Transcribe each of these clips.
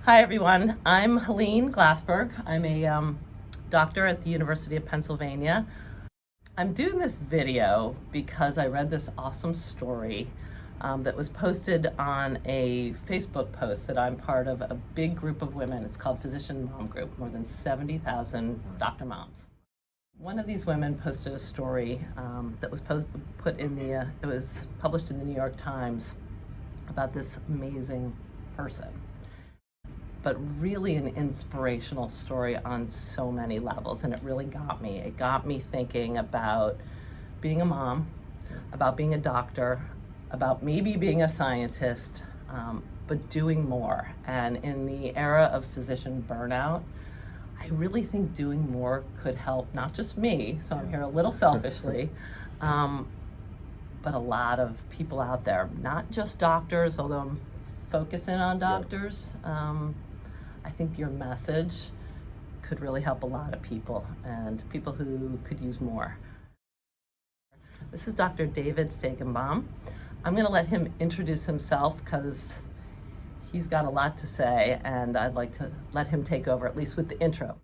Hi everyone, I'm Helene Glassberg. I'm a doctor at the University of Pennsylvania. I'm doing this video because I read this awesome story that was posted on a Facebook post that I'm part of, a big group of women. It's called Physician Mom Group, more than 70,000 doctor moms. One of these women posted a story that was it was published in the New York Times about this amazing person, but really an inspirational story on so many levels. And it really got me. It got me thinking about being a mom, about being a doctor, about maybe being a scientist, but doing more. And in the era of physician burnout, I really think doing more could help not just me, so I'm here a little selfishly, but a lot of people out there, not just doctors, although I'm focusing on doctors. I think your message could really help a lot of people and people who could use more. This is Dr. David Fajgenbaum. I'm going to let him introduce himself because he's got a lot to say, and I'd like to let him take over, at least with the intro.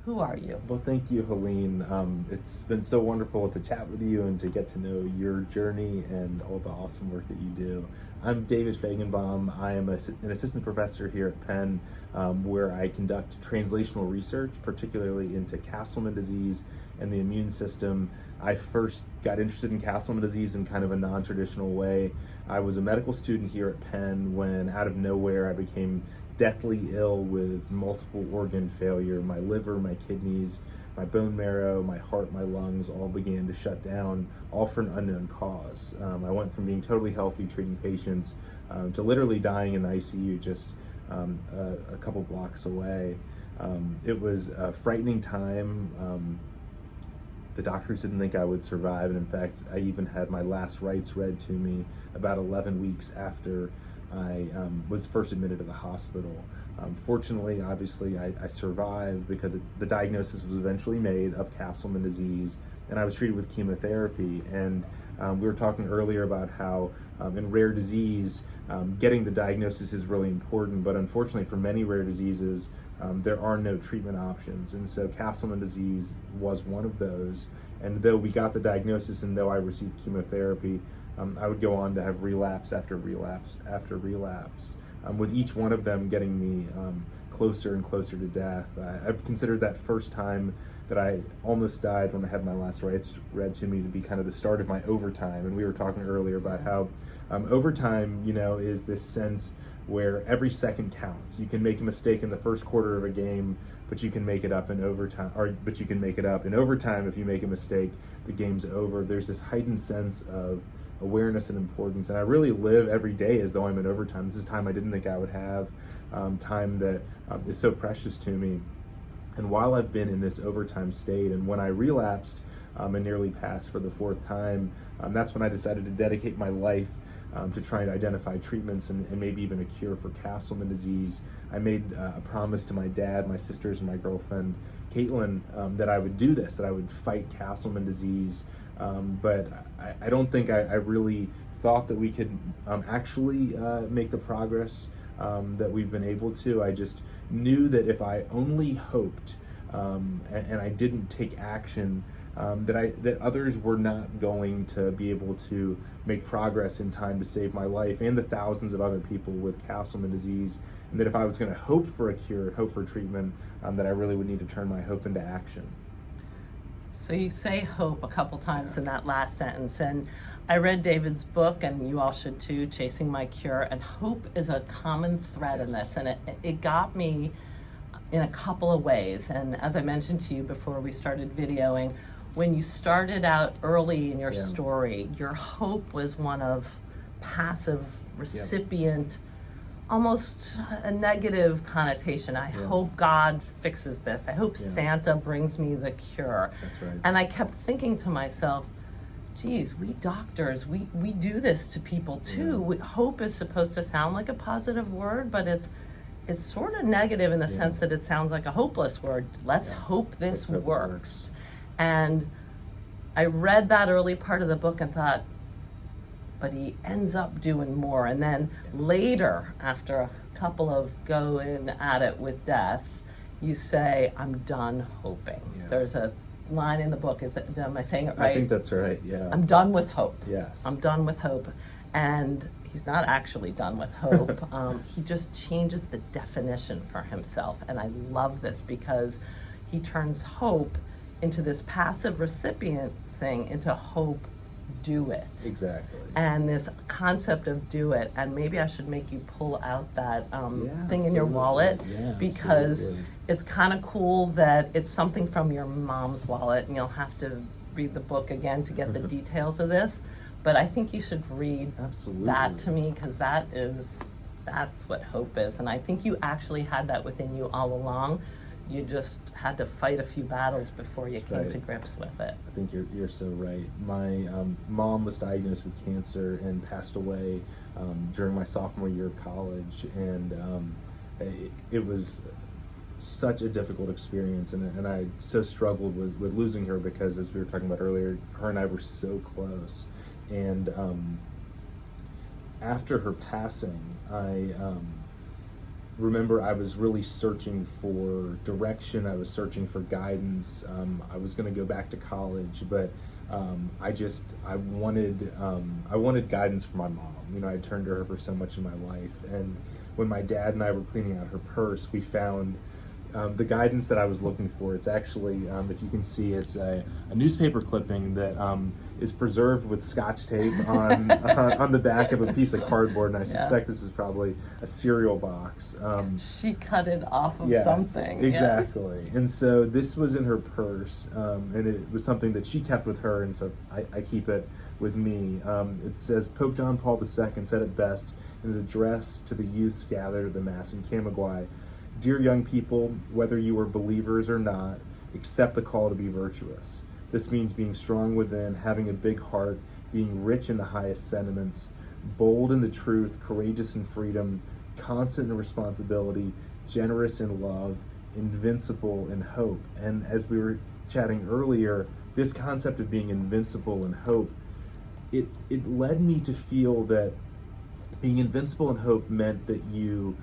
Who are you? Well, thank you, Helene. It's been so wonderful to chat with you and to get to know your journey and all the awesome work that you do. I'm David Fajgenbaum. I am an assistant professor here at Penn, where I conduct translational research, particularly into Castleman disease and the immune system. I first got interested in Castleman disease in kind of a non-traditional way. I was a medical student here at Penn when, out of nowhere, I became deathly ill with multiple organ failure. My liver, my kidneys, my bone marrow, my heart, my lungs all began to shut down, all for an unknown cause. I went from being totally healthy, treating patients, to literally dying in the ICU just a couple blocks away. It was a frightening time. The doctors didn't think I would survive, and in fact, I even had my last rites read to me about 11 weeks after I was first admitted to the hospital. Fortunately, obviously, I survived because the diagnosis was eventually made of Castleman disease, and I was treated with chemotherapy. And we were talking earlier about how in rare disease, getting the diagnosis is really important, but unfortunately for many rare diseases, there are no treatment options. And so Castleman disease was one of those. And though we got the diagnosis and though I received chemotherapy, I would go on to have relapse after relapse after relapse, with each one of them getting me closer and closer to death. I've considered that first time that I almost died when I had my last rites read to me to be kind of the start of my overtime. And we were talking earlier about how overtime, is this sense where every second counts. You can make a mistake in the first quarter of a game, but you can make it up in overtime, but you can make it up in overtime. If you make a mistake, the game's over. There's this heightened sense of awareness and importance, and I really live every day as though I'm in overtime. This is time I didn't think I would have, time that is so precious to me. And while I've been in this overtime state, and when I relapsed and nearly passed for the fourth time, that's when I decided to dedicate my life to trying to identify treatments and maybe even a cure for Castleman disease. I made a promise to my dad, my sisters, and my girlfriend, Caitlin, that I would do this, that I would fight Castleman disease. But I don't think I really thought that we could actually make the progress that we've been able to. I just knew that if I only hoped and I didn't take action, that others were not going to be able to make progress in time to save my life and the thousands of other people with Castleman disease, and that if I was going to hope for a cure, hope for treatment, that I really would need to turn my hope into action. So you say hope a couple times in that last sentence, and I read David's book, and you all should too, Chasing My Cure, and hope is a common thread in this, and it got me in a couple of ways. And as I mentioned to you before we started videoing, when you started out early in your story, your hope was one of passive recipient, almost a negative connotation. I hope God fixes this. I hope Santa brings me the cure. That's right. And I kept thinking to myself, geez, we doctors, we do this to people too. Hope is supposed to sound like a positive word, but it's sort of negative in the sense that it sounds like a hopeless word. Let's hope this works. And I read that early part of the book and thought, but he ends up doing more. And then later, after a couple of going at it with death, you say, I'm done hoping. Yeah. There's a line in the book, am I saying it right? I think that's right, yeah. I'm done with hope. Yes. I'm done with hope. And he's not actually done with hope. He just changes the definition for himself. And I love this because he turns hope into this passive recipient thing into hope, do it. Exactly. And this concept of do it, and maybe I should make you pull out that thing in your wallet, because absolutely. It's kind of cool that it's something from your mom's wallet, and you'll have to read the book again to get the details of this. But I think you should read that to me, because that's what hope is. And I think you actually had that within you all along. You just had to fight a few battles before you came to grips with it. I think you're so right. My mom was diagnosed with cancer and passed away during my sophomore year of college, and it was such a difficult experience, and I so struggled with losing her, because, as we were talking about earlier, her and I were so close. And after her passing, I remember I was really searching for direction. I was searching for guidance. I was going to go back to college, but I wanted guidance from my mom. You know, I turned to her for so much in my life, and when my dad and I were cleaning out her purse, we found the guidance that I was looking for. It's actually, if you can see, it's a newspaper clipping that is preserved with Scotch tape on on the back of a piece of cardboard, and I suspect this is probably a cereal box. She cut it off of something. Exactly. And so this was in her purse, and it was something that she kept with her, and so I keep it with me. It says, Pope John Paul II said it best in his address to the youths gathered at the Mass in Camagüey: Dear young people, whether you are believers or not, accept the call to be virtuous. This means being strong within, having a big heart, being rich in the highest sentiments, bold in the truth, courageous in freedom, constant in responsibility, generous in love, invincible in hope. And as we were chatting earlier, this concept of being invincible in hope, it led me to feel that being invincible in hope meant that you,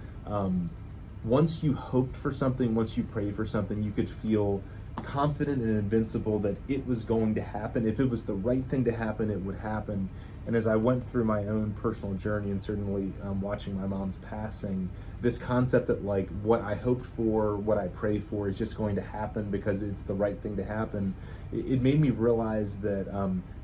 once you hoped for something, once you prayed for something, you could feel confident and invincible that it was going to happen. If it was the right thing to happen, it would happen. And as I went through my own personal journey, and certainly watching my mom's passing, this concept that, like, what I hoped for, what I pray for is just going to happen because it's the right thing to happen, it made me realize that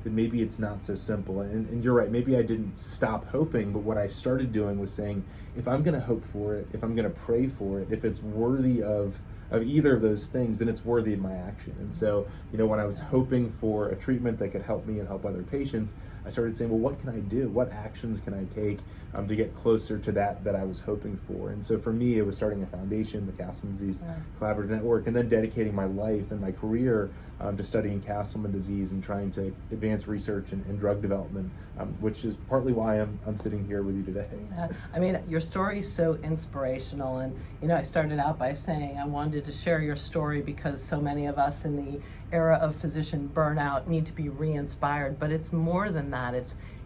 that maybe it's not so simple. And you're right, maybe I didn't stop hoping, but what I started doing was saying, if I'm going to hope for it, if I'm going to pray for it, if it's worthy of either of those things, then it's worthy of my action. And so, you know, when I was hoping for a treatment that could help me and help other patients, I started saying, well, what can I do? What actions can I take to get closer to that I was hoping for? And so for me, it was starting a foundation, the Castleman Disease Collaborative Network, and then dedicating my life and my career to studying Castleman disease and trying to advance research and drug development, which is partly why I'm sitting here with you today. I mean, your story is so inspirational. And, you know, I started out by saying I wanted to share your story because so many of us in the era of physician burnout need to be re-inspired. But it's more than that.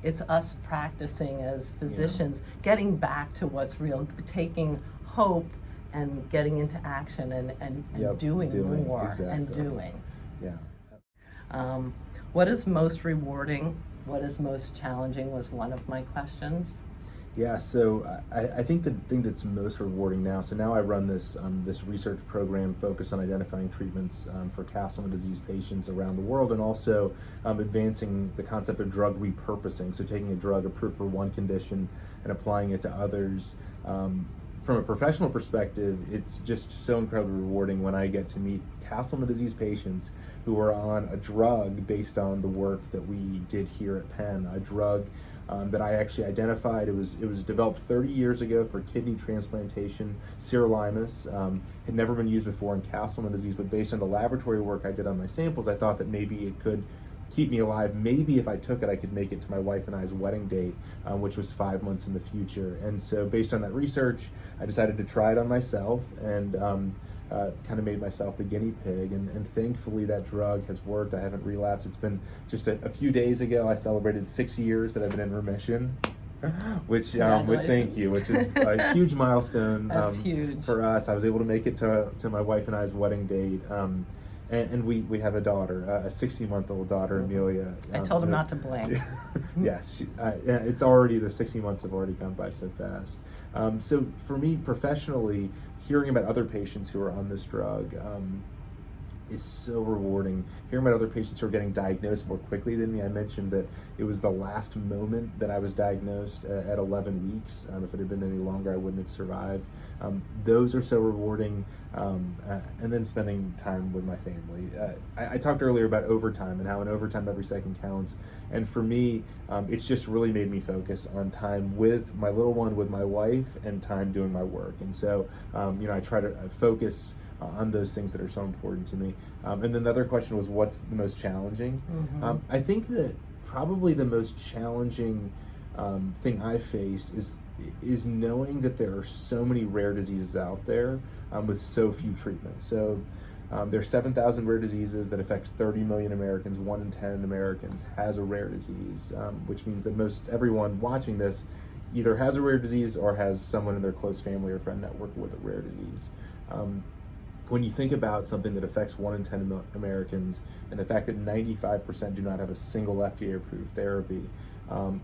It's us practicing as physicians, getting back to what's real, taking hope and getting into action and doing more and doing. Yeah. What is most rewarding? What is most challenging was one of my questions. Yeah, so I think the thing that's most rewarding now, so now I run this this research program focused on identifying treatments for Castleman disease patients around the world, and also advancing the concept of drug repurposing, so taking a drug approved for one condition and applying it to others. From a professional perspective, it's just so incredibly rewarding when I get to meet Castleman disease patients who are on a drug based on the work that we did here at Penn, a drug that I actually identified. It was developed 30 years ago for kidney transplantation. Sirolimus had never been used before in Castleman disease, but based on the laboratory work I did on my samples, I thought that maybe it could keep me alive. Maybe if I took it, I could make it to my wife and I's wedding date, which was 5 months in the future. And so based on that research, I decided to try it on myself, and kind of made myself the guinea pig, and thankfully that drug has worked. I haven't relapsed. It's been just a few days ago I celebrated 6 years that I've been in remission, which thank you, which is a huge milestone. That's huge for us. I was able to make it to my wife and I's wedding date. And we have a daughter, a 60-month-old daughter, Amelia. I told him not to blink. Yes, it's already, the 60 months have already gone by so fast. So for me, professionally, hearing about other patients who are on this drug is so rewarding. Hearing about other patients who are getting diagnosed more quickly than me. I mentioned that it was the last moment that I was diagnosed at 11 weeks. If it had been any longer, I wouldn't have survived. Those are so rewarding. And then spending time with my family. I talked earlier about overtime and how in overtime every second counts. And for me, it's just really made me focus on time with my little one, with my wife, and time doing my work. And so, I try to focus on those things that are so important to me. And then the other question was, what's the most challenging? Mm-hmm. I think that probably the most challenging thing I've faced is knowing that there are so many rare diseases out there with so few treatments. So there's 7,000 rare diseases that affect 30 million Americans. 1 in 10 Americans has a rare disease, which means that most everyone watching this either has a rare disease or has someone in their close family or friend network with a rare disease. When you think about something that affects 1 in 10 Americans and the fact that 95% do not have a single FDA-approved therapy,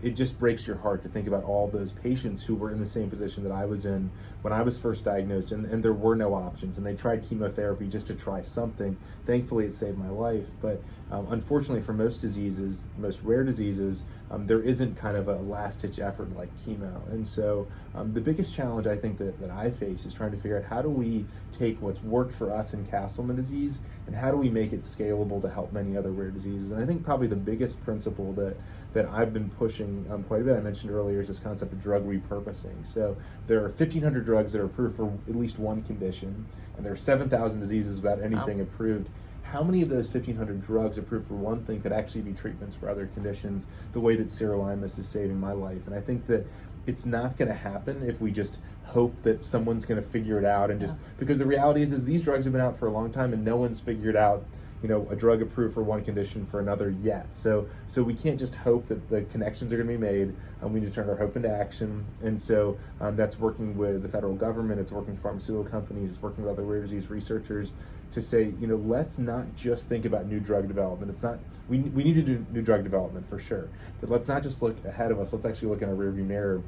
it just breaks your heart to think about all those patients who were in the same position that I was in when I was first diagnosed, and there were no options, and they tried chemotherapy just to try something. Thankfully, it saved my life, but unfortunately for most diseases, most rare diseases, there isn't kind of a last-ditch effort like chemo. And so the biggest challenge I think that I face is trying to figure out how do we take what's worked for us in Castleman disease and how do we make it scalable to help many other rare diseases. And I think probably the biggest principle that I've been pushing quite a bit, I mentioned earlier, is this concept of drug repurposing. So there are 1,500 drugs that are approved for at least one condition, and there are 7,000 diseases without anything approved. How many of those 1,500 drugs approved for one thing could actually be treatments for other conditions, the way that sirolimus is saving my life? And I think that it's not going to happen if we just hope that someone's going to figure it out, and just because the reality is these drugs have been out for a long time and no one's figured out a drug approved for one condition for another yet. So we can't just hope that the connections are going to be made. We need to turn our hope into action. And so that's working with the federal government, it's working with pharmaceutical companies, it's working with other rare disease researchers to say, let's not just think about new drug development. It's not, we need to do new drug development for sure, but let's not just look ahead of us. Let's actually look in our rearview mirror,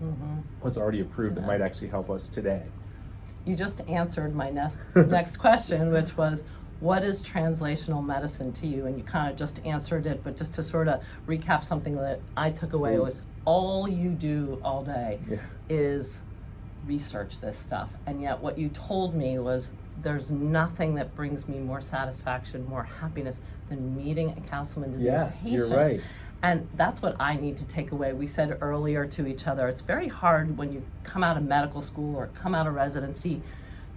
what's already approved that might actually help us today. You just answered my next question, which was, what is translational medicine to you? And you kind of just answered it, but just to sort of recap something that I took away was all you do all day is research this stuff. And yet what you told me was there's nothing that brings me more satisfaction, more happiness than meeting a Castleman disease patient. You're right. And that's what I need to take away. We said earlier to each other, it's very hard when you come out of medical school or come out of residency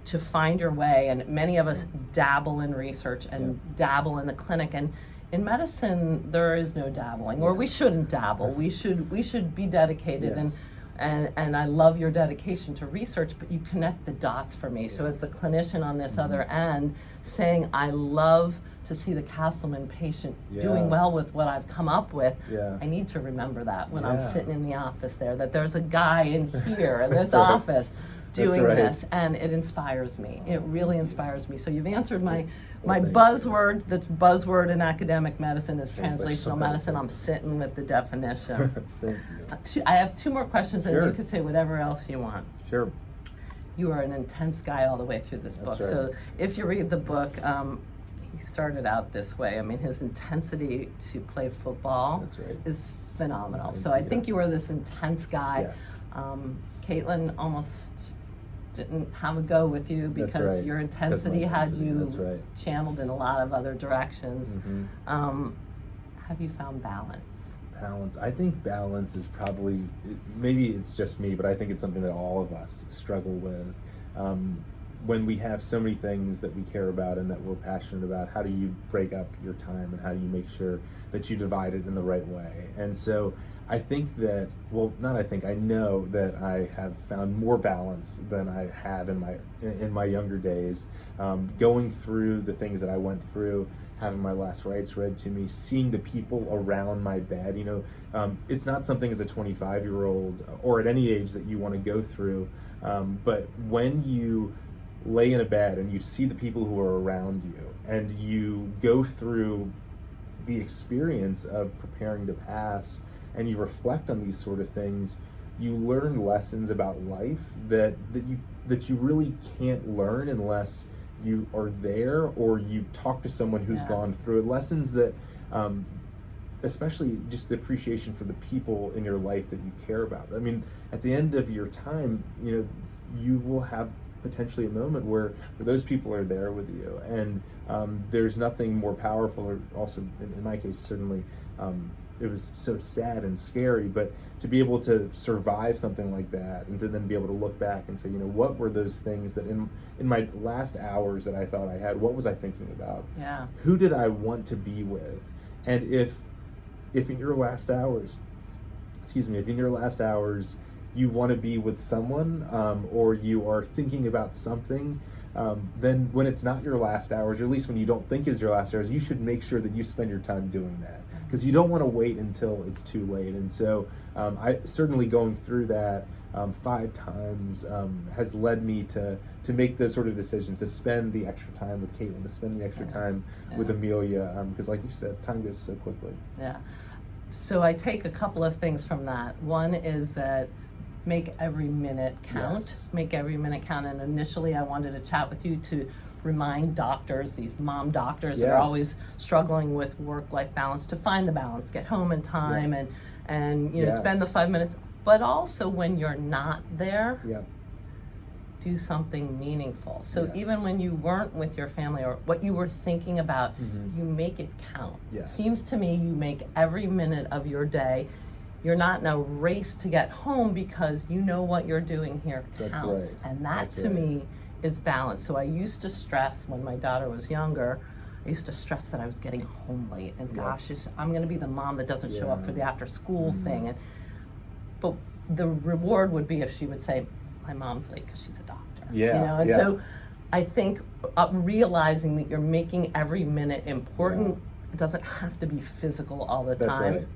to find your way, and many of us dabble in research and dabble in the clinic, and in medicine there is no dabbling, or we shouldn't dabble. We should be dedicated, and I love your dedication to research, but you connect the dots for me. So as the clinician on this other end, saying I love to see the Castleman patient doing well with what I've come up with, I need to remember that when I'm sitting in the office there, that there's a guy in here in this office doing this, and it inspires me. It really inspires me. So you've answered my buzzword. That's buzzword in academic medicine is translational medicine. I'm sitting with the definition. Thank you. I have 2 more questions, and you could say whatever else you want. Sure. You are an intense guy all the way through this book. Right. So if you read the book, he started out this way. I mean, his intensity to play football is phenomenal. So I think you were this intense guy. Yes. Caitlin almost didn't have a go with you because your intensity had you channeled in a lot of other directions. Have you found balance? Balance. I think balance is probably, maybe it's just me, but I think it's something that all of us struggle with. when we have so many things that we care about and that we're passionate about, how do you break up your time and how do you make sure that you divide it in the right way? And so I think that, well, not I think, I know that I have found more balance than I have in my younger days, going through the things that I went through, having my last rites read to me, seeing the people around my bed. It's not something as a 25-year-old or at any age that you want to go through, but when you lay in a bed and you see the people who are around you and you go through the experience of preparing to pass and you reflect on these sort of things, you learn lessons about life that you really can't learn unless you are there or you talk to someone who's gone through it. Lessons that especially just the appreciation for the people in your life that you care about. I mean, at the end of your time, you will have potentially a moment where those people are there with you, and there's nothing more powerful, or also in my case certainly it was so sad and scary, but to be able to survive something like that and to then be able to look back and say, what were those things that in my last hours that I thought I had, what was I thinking about? Yeah. Who did I want to be with? And if in your last hours, you want to be with someone, or you are thinking about something, then when it's not your last hours, or at least when you don't think is your last hours, you should make sure that you spend your time doing that, because you don't want to wait until it's too late. And so I certainly, going through that 5 times has led me to make those sort of decisions, to spend the extra time with Caitlin, to spend the extra time with Amelia, because like you said, time goes so quickly. Yeah. So I take a couple of things from that. One is that make every minute count. Yes. Make every minute count. And initially I wanted to chat with you to remind doctors, these mom doctors that are always struggling with work-life balance, to find the balance, get home in time, and spend the 5 minutes. But also when you're not there, do something meaningful. So even when you weren't with your family or what you were thinking about, you make it count. Yes. Seems to me you make every minute of your day. You're not in a race to get home because you know what you're doing here counts. That's right. And that to me is balance. So I used to stress when my daughter was younger, I used to stress that I was getting home late, and gosh, I'm going to be the mom that doesn't show up for the after school thing. But the reward would be if she would say, my mom's late because she's a doctor. So I think realizing that you're making every minute important, it doesn't have to be physical all the time. Right.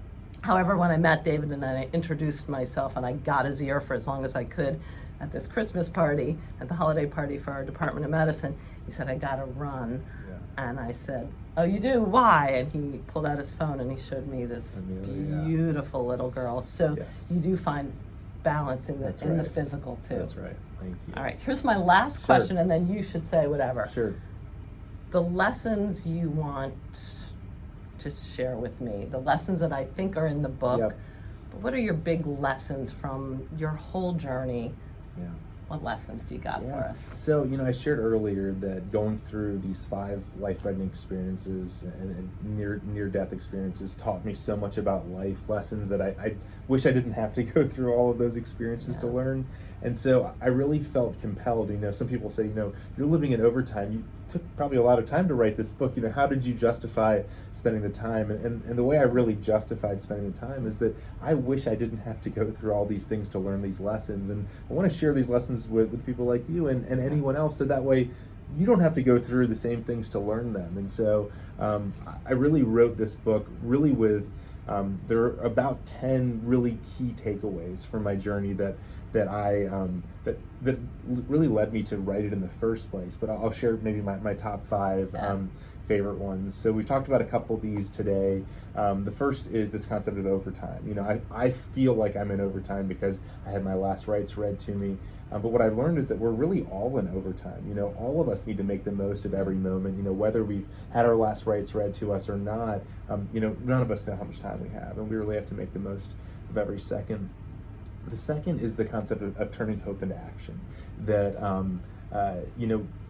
However, when I met David and I introduced myself and I got his ear for as long as I could at this Christmas party, at the holiday party for our Department of Medicine, he said, I gotta run. And I said, oh, you do? Why? And he pulled out his phone and he showed me this beautiful little girl. So you do find balance in the physical too. That's right. Thank you. All right, here's my last question, and then you should say whatever. Sure. The lessons you want to share with me, the lessons that I think are in the book, but what are your big lessons from your whole journey? What lessons do you got for us? So, I shared earlier that going through these 5 life-threatening experiences and near-death experiences taught me so much about life, lessons that I wish I didn't have to go through all of those experiences to learn. And so I really felt compelled. Some people say, you're living in overtime. You took probably a lot of time to write this book. How did you justify spending the time? And the way I really justified spending the time is that I wish I didn't have to go through all these things to learn these lessons. And I want to share these lessons with people like you and anyone else, so that way you don't have to go through the same things to learn them. And so I really wrote this book really with there are about 10 really key takeaways from my journey that really led me to write it in the first place. But I'll share maybe my top 5 favorite ones. So we've talked about a couple of these today. The first is this concept of overtime. I feel like I'm in overtime because I had my last rites read to me. But what I learned is that we're really all in overtime. All of us need to make the most of every moment. Whether we've had our last rites read to us or not, none of us know how much time we have, and we really have to make the most of every second. The second is the concept of turning hope into action. That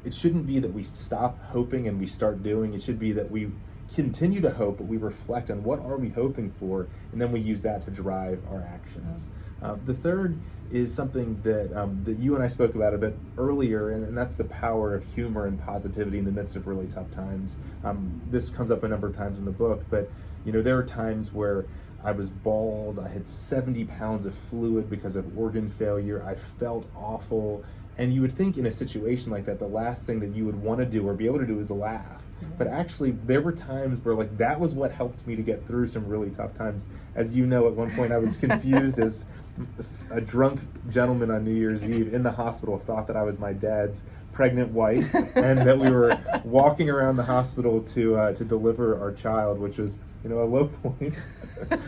it shouldn't be that we stop hoping and we start doing. It should be that we continue to hope, but we reflect on what are we hoping for, and then we use that to drive our actions. The third is something that that you and I spoke about a bit earlier, and that's the power of humor and positivity in the midst of really tough times. This comes up a number of times in the book, but there are times where I was bald, I had 70 pounds of fluid because of organ failure, I felt awful, and you would think in a situation like that, the last thing that you would want to do or be able to do is laugh. But actually, there were times where that was what helped me to get through some really tough times. As you know, at one point I was confused as a drunk gentleman on New Year's Eve in the hospital thought that I was my dad's pregnant wife, and that we were walking around the hospital to deliver our child, which was a low point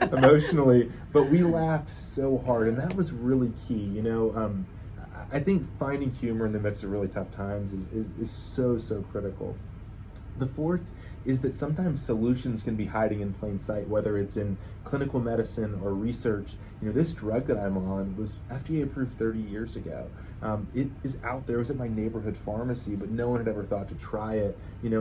emotionally. But we laughed so hard, and that was really key. I think finding humor in the midst of really tough times is so critical. The fourth is that sometimes solutions can be hiding in plain sight, whether it's in clinical medicine or research. This drug that I'm on was FDA approved 30 years ago. It is out there. It was at my neighborhood pharmacy, but no one had ever thought to try it.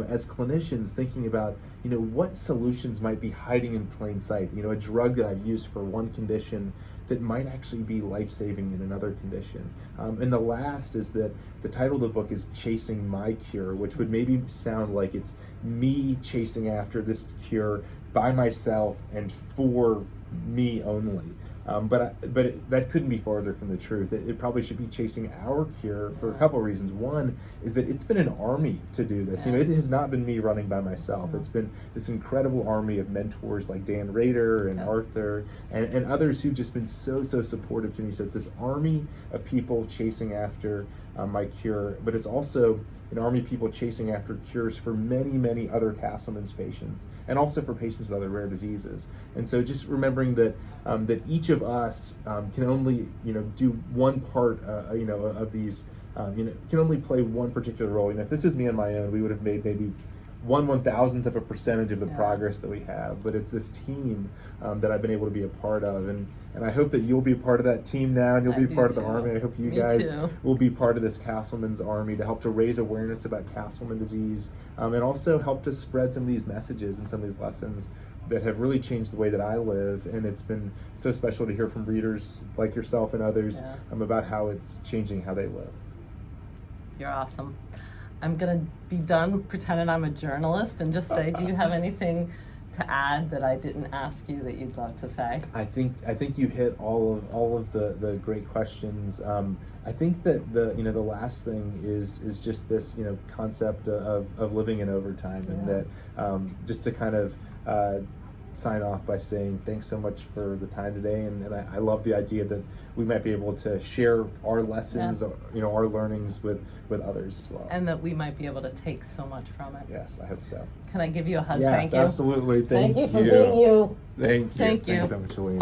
As clinicians thinking about, what solutions might be hiding in plain sight. A drug that I've used for one condition that might actually be life-saving in another condition. And the last is that the title of the book is Chasing My Cure, which would maybe sound like it's me chasing after this cure by myself and for me only. But that couldn't be farther from the truth. It probably should be chasing our cure for a couple of reasons. One is that it's been an army to do this. It has not been me running by myself. It's been this incredible army of mentors like Dan Rader and Arthur and others who've just been so supportive to me. So it's this army of people chasing after my cure, but it's also an army of people chasing after cures for many other Castleman's patients, and also for patients with other rare diseases. And so just remembering that that each of us can only do one part of these can only play one particular role. If this was me on my own, we would have made maybe 1/1000th of a percentage of the progress that we have, but it's this team that I've been able to be a part of, and I hope that you'll be a part of that team now, and you'll be a part of the Army. I hope you guys will be part of this Castleman's Army to help to raise awareness about Castleman disease, and also help to spread some of these messages and some of these lessons that have really changed the way that I live. And it's been so special to hear from readers like yourself and others about how it's changing how they live. You're awesome. I'm going to be done pretending I'm a journalist and just say, do you have anything to add that I didn't ask you that you'd love to say? I think you hit all of the great questions. I think that the last thing is just this concept of living in overtime, and that just to kind of sign off by saying thanks so much for the time today, and I love the idea that we might be able to share our lessons, our learnings with others as well, and that we might be able to take so much from it. Yes, I hope so. Can I give you a hug? Yes, Thank you. Absolutely. Thank you for being you. Thank you. Thank you. Thanks so much, Helene.